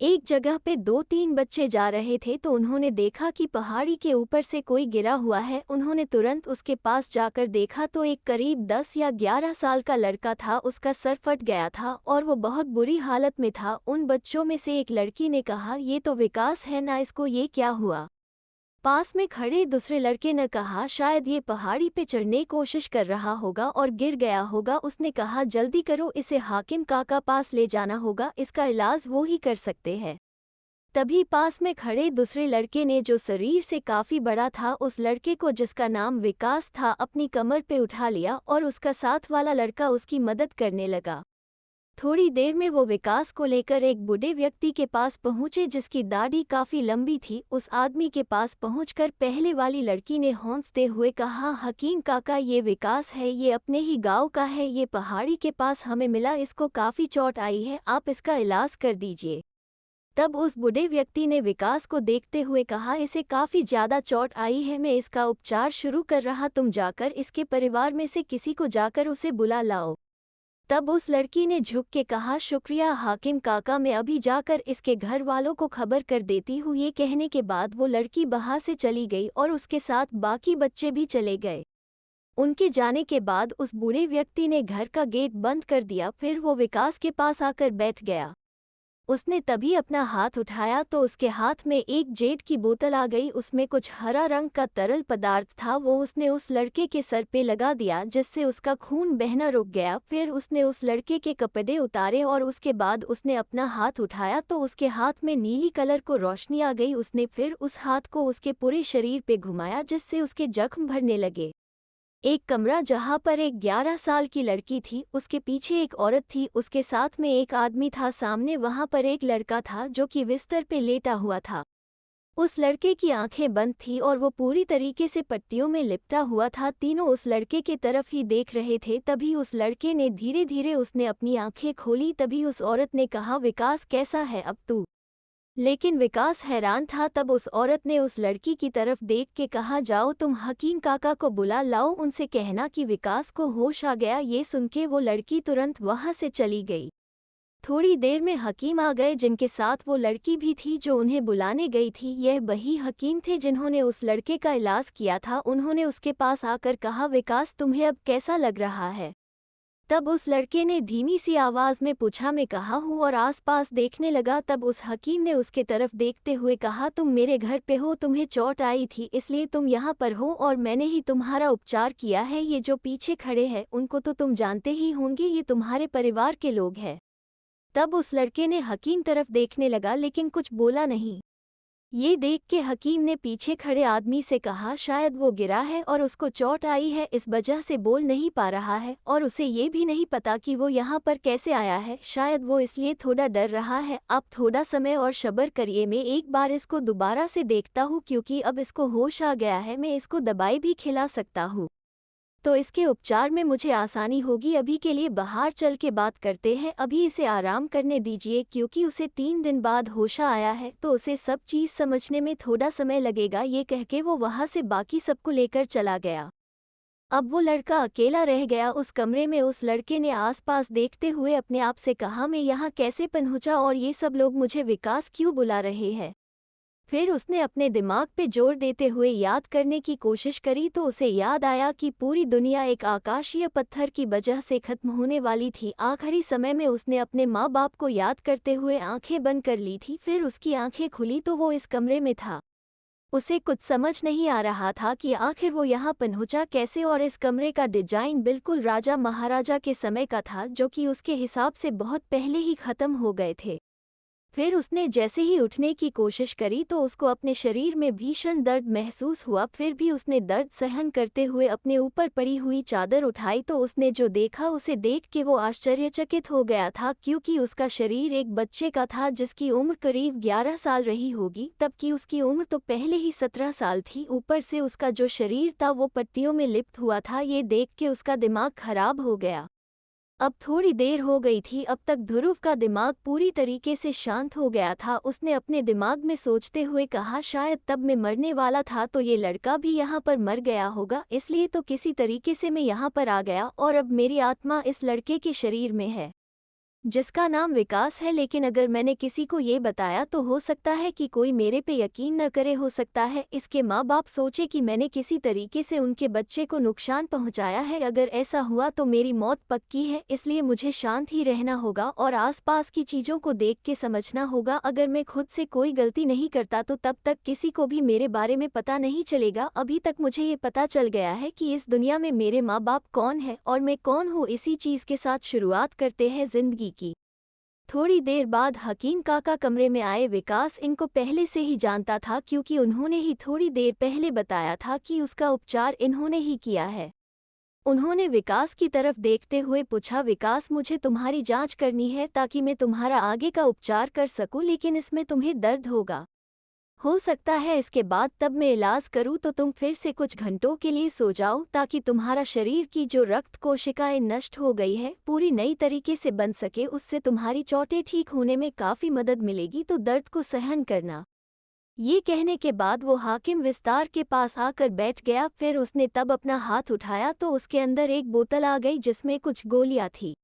एक जगह पे दो तीन बच्चे जा रहे थे तो उन्होंने देखा कि पहाड़ी के ऊपर से कोई गिरा हुआ है। उन्होंने तुरंत उसके पास जाकर देखा तो एक करीब 10 या 11 साल का लड़का था। उसका सर फट गया था और वो बहुत बुरी हालत में था। उन बच्चों में से एक लड़की ने कहा, ये तो विकास है ना, इसको ये क्या हुआ? पास में खड़े दूसरे लड़के ने कहा, शायद ये पहाड़ी पे चढ़ने कोशिश कर रहा होगा और गिर गया होगा। उसने कहा, जल्दी करो, इसे हाकिम काका पास ले जाना होगा, इसका इलाज वो ही कर सकते हैं। तभी पास में खड़े दूसरे लड़के ने, जो शरीर से काफी बड़ा था, उस लड़के को, जिसका नाम विकास था, अपनी कमर पे उठा लिया और उसका साथ वाला लड़का उसकी मदद करने लगा। थोड़ी देर में वो विकास को लेकर एक बूढ़े व्यक्ति के पास पहुंचे जिसकी दाढ़ी काफी लंबी थी। उस आदमी के पास पहुंचकर पहले वाली लड़की ने हौंकते हुए कहा, हकीम काका, ये विकास है, ये अपने ही गांव का है, ये पहाड़ी के पास हमें मिला, इसको काफी चोट आई है, आप इसका इलाज कर दीजिए। तब उस बूढ़े व्यक्ति ने विकास को देखते हुए कहा, इसे काफी ज्यादा चोट आई है, मैं इसका उपचार शुरू कर रहा, तुम जाकर इसके परिवार में से किसी को जाकर उसे बुला लाओ। तब उस लड़की ने झुक के कहा, शुक्रिया हाकिम काका, मैं अभी जाकर इसके घर वालों को खबर कर देती हूँ। ये कहने के बाद वो लड़की वहां से चली गई और उसके साथ बाकी बच्चे भी चले गए। उनके जाने के बाद उस बूढ़े व्यक्ति ने घर का गेट बंद कर दिया। फिर वो विकास के पास आकर बैठ गया। उसने तभी अपना हाथ उठाया तो उसके हाथ में एक जेट की बोतल आ गई। उसमें कुछ हरा रंग का तरल पदार्थ था। वो उसने उस लड़के के सर पे लगा दिया, जिससे उसका खून बहना रुक गया। फिर उसने उस लड़के के कपड़े उतारे और उसके बाद उसने अपना हाथ उठाया तो उसके हाथ में नीली कलर को रोशनी आ गई। उसने फिर उस हाथ को उसके पूरे शरीर पे घुमाया, जिससे उसके जख्म भरने लगे। एक कमरा जहाँ पर एक 11 साल की लड़की थी, उसके पीछे एक औरत थी, उसके साथ में एक आदमी था, सामने वहाँ पर एक लड़का था जो कि बिस्तर पे लेटा हुआ था। उस लड़के की आंखें बंद थी और वो पूरी तरीके से पट्टियों में लिपटा हुआ था। तीनों उस लड़के के तरफ ही देख रहे थे। तभी उस लड़के ने धीरे धीरे उसने अपनी आंखें खोली। तभी उस औरत ने कहा, विकास कैसा है अब तू? लेकिन विकास हैरान था। तब उस औरत ने उस लड़की की तरफ देख के कहा, जाओ तुम हकीम काका को बुला लाओ, उनसे कहना कि विकास को होश आ गया। ये सुन के वो लड़की तुरंत वहां से चली गई। थोड़ी देर में हकीम आ गए, जिनके साथ वो लड़की भी थी जो उन्हें बुलाने गई थी। यह वही हकीम थे जिन्होंने उस लड़के का इलाज किया था। उन्होंने उसके पास आकर कहा, विकास तुम्हें अब कैसा लग रहा है? तब उस लड़के ने धीमी सी आवाज में पूछा, मैं कहाँ हूँ, और आसपास देखने लगा। तब उस हकीम ने उसके तरफ देखते हुए कहा, तुम मेरे घर पे हो, तुम्हें चोट आई थी इसलिए तुम यहाँ पर हो और मैंने ही तुम्हारा उपचार किया है। ये जो पीछे खड़े हैं उनको तो तुम जानते ही होंगे, ये तुम्हारे परिवार के लोग हैं। तब उस लड़के ने हकीम तरफ देखने लगा लेकिन कुछ बोला नहीं। ये देख के हकीम ने पीछे खड़े आदमी से कहा, शायद वो गिरा है और उसको चोट आई है, इस वजह से बोल नहीं पा रहा है और उसे ये भी नहीं पता कि वो यहाँ पर कैसे आया है। शायद वो इसलिए थोड़ा डर रहा है। आप थोड़ा समय और सब्र करिए, मैं एक बार इसको दोबारा से देखता हूँ, क्योंकि अब इसको होश आ गया है, मैं इसको दवाई भी खिला सकता हूँ तो इसके उपचार में मुझे आसानी होगी। अभी के लिए बाहर चल के बात करते हैं, अभी इसे आराम करने दीजिए, क्योंकि उसे 3 दिन बाद होश आया है तो उसे सब चीज़ समझने में थोड़ा समय लगेगा। ये कह के वो वहाँ से बाकी सबको लेकर चला गया। अब वो लड़का अकेला रह गया उस कमरे में। उस लड़के ने आसपास देखते हुए अपने आप से कहा, मैं यहाँ कैसे पहुँचा और ये सब लोग मुझे विकास क्यों बुला रहे हैं? फिर उसने अपने दिमाग पे जोर देते हुए याद करने की कोशिश करी तो उसे याद आया कि पूरी दुनिया एक आकाशीय पत्थर की वजह से खत्म होने वाली थी। आखिरी समय में उसने अपने माँ बाप को याद करते हुए आंखें बंद कर ली थी। फिर उसकी आंखें खुली तो वो इस कमरे में था। उसे कुछ समझ नहीं आ रहा था कि आखिर वो यहाँ पहुंचा कैसे, और इस कमरे का डिजाइन बिल्कुल राजा महाराजा के समय का था, जो कि उसके हिसाब से बहुत पहले ही खत्म हो गए थे। फिर उसने जैसे ही उठने की कोशिश करी तो उसको अपने शरीर में भीषण दर्द महसूस हुआ। फिर भी उसने दर्द सहन करते हुए अपने ऊपर पड़ी हुई चादर उठाई तो उसने जो देखा उसे देख के वो आश्चर्यचकित हो गया था, क्योंकि उसका शरीर एक बच्चे का था जिसकी उम्र करीब 11 साल रही होगी, तब कि उसकी उम्र तो पहले ही 17 साल थी। ऊपर से उसका जो शरीर था वो पट्टियों में लिप्त हुआ था। ये देख के उसका दिमाग खराब हो गया। अब थोड़ी देर हो गई थी, अब तक ध्रुव का दिमाग पूरी तरीके से शांत हो गया था। उसने अपने दिमाग में सोचते हुए कहा, शायद तब मैं मरने वाला था तो ये लड़का भी यहाँ पर मर गया होगा, इसलिए तो किसी तरीके से मैं यहाँ पर आ गया और अब मेरी आत्मा इस लड़के के शरीर में है। जिसका नाम विकास है, लेकिन अगर मैंने किसी को ये बताया तो हो सकता है कि कोई मेरे पे यकीन न करे। हो सकता है इसके माँ बाप सोचे कि मैंने किसी तरीके से उनके बच्चे को नुकसान पहुंचाया है। अगर ऐसा हुआ तो मेरी मौत पक्की है, इसलिए मुझे शांत ही रहना होगा और आसपास की चीज़ों को देख के समझना होगा। अगर मैं खुद से कोई गलती नहीं करता तो तब तक किसी को भी मेरे बारे में पता नहीं चलेगा। अभी तक मुझे ये पता चल गया है कि इस दुनिया में मेरे माँ बाप कौन है और मैं कौन हूँ। इसी चीज़ के साथ शुरुआत करते हैं जिंदगी की। थोड़ी देर बाद हकीम काका कमरे में आए। विकास इनको पहले से ही जानता था, क्योंकि उन्होंने ही थोड़ी देर पहले बताया था कि उसका उपचार इन्होंने ही किया है। उन्होंने विकास की तरफ देखते हुए पूछा, विकास मुझे तुम्हारी जांच करनी है ताकि मैं तुम्हारा आगे का उपचार कर सकूं, लेकिन इसमें तुम्हें दर्द होगा। हो सकता है इसके बाद तब मैं इलाज करूं तो तुम फिर से कुछ घंटों के लिए सो जाओ, ताकि तुम्हारा शरीर की जो रक्त कोशिकाएं नष्ट हो गई है पूरी नई तरीके से बन सके। उससे तुम्हारी चोटें ठीक होने में काफ़ी मदद मिलेगी, तो दर्द को सहन करना। ये कहने के बाद वो हाकिम विस्तार के पास आकर बैठ गया। फिर उसने तब अपना हाथ उठाया तो उसके अंदर एक बोतल आ गई जिसमें कुछ गोलियां थी।